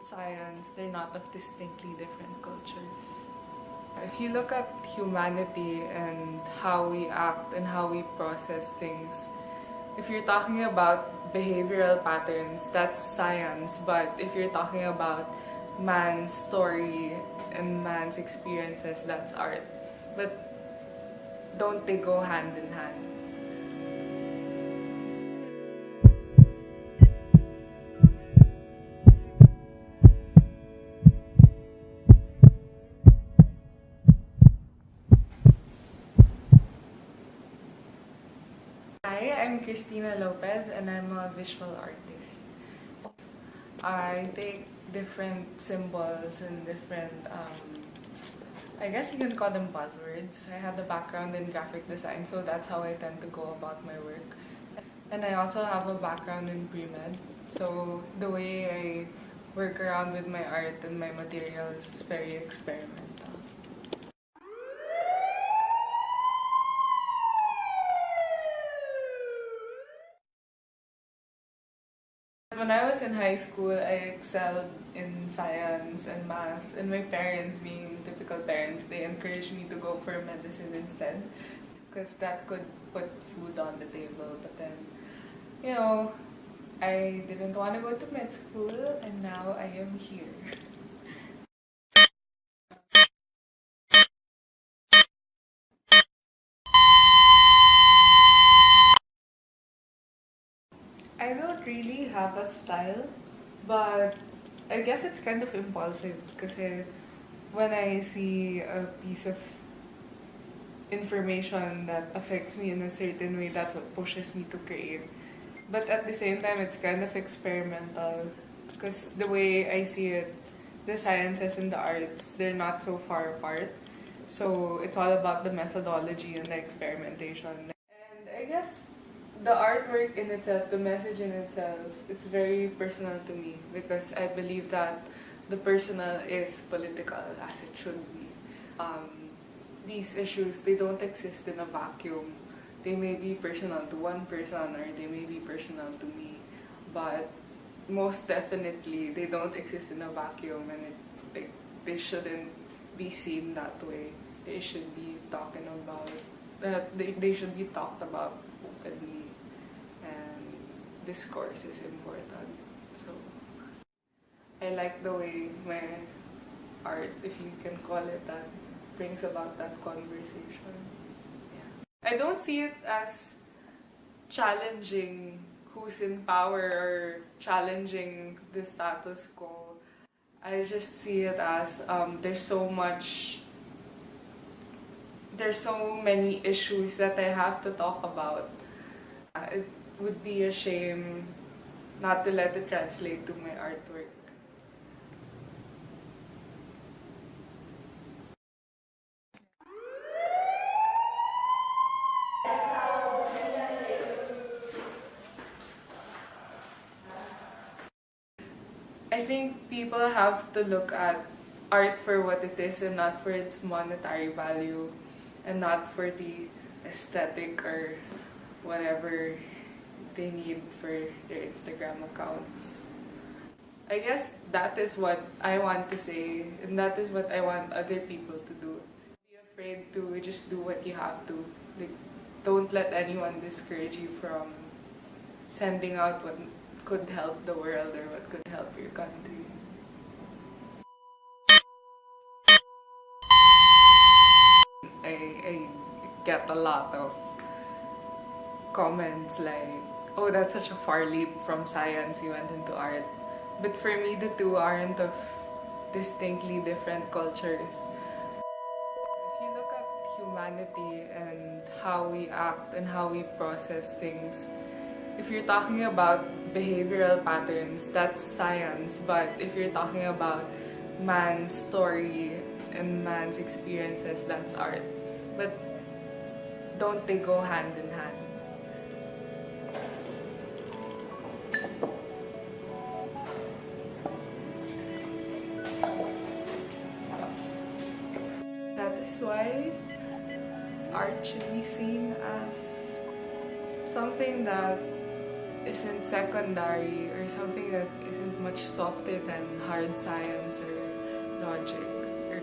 science, they're not of distinctly different cultures. If you look at humanity and how we act and how we process things, if you're talking about behavioral patterns, that's science. But if you're talking about man's story and man's experiences, that's art. But don't they go hand in hand? Hi, I'm Christina Lopez and I'm a visual artist. I take different symbols and different, I guess you can call them buzzwords. I have a background in graphic design, so that's how I tend to go about my work. And I also have a background in pre-med, so the way I work around with my art and my materials is very experimental. When I was in high school, I excelled in science and math, and my parents, being typical parents, they encouraged me to go for medicine instead because that could put food on the table. But then, I didn't want to go to med school, and now I am here. I don't really have a style, but I guess it's kind of impulsive because when I see a piece of information that affects me in a certain way, that's what pushes me to create. But at the same time, it's kind of experimental because the way I see it, the sciences and the arts, they're not so far apart. So it's all about the methodology and the experimentation. And I guess the artwork in itself, the message in itself, it's very personal to me because I believe that the personal is political as it should be. These issues, they don't exist in a vacuum. They may be personal to one person or they may be personal to me, but most definitely they don't exist in a vacuum, and they shouldn't be seen that way. They should be talking about they should be talked about openly, and discourse is important. So I like the way my art, if you can call it that, brings about that conversation. Yeah. I don't see it as challenging who's in power or challenging the status quo. I just see it as there's so many issues that I have to talk about. It would be a shame not to let it translate to my artwork. I think people have to look at art for what it is and not for its monetary value and not for the aesthetic or whatever they need for their Instagram accounts. I guess that is what I want to say, and that is what I want other people to do. Be afraid to just do what you have to. Like, don't let anyone discourage you from sending out what could help the world or what could help your country. I get a lot of comments like, oh, that's such a far leap from science, you went into art. But for me, the two aren't of distinctly different cultures. If you look at humanity and how we act and how we process things, if you're talking about behavioral patterns, that's science. But if you're talking about man's story and man's experiences, that's art. But don't they go hand in hand? That is why art should be seen as something that isn't secondary or something that isn't much softer than hard science or logic or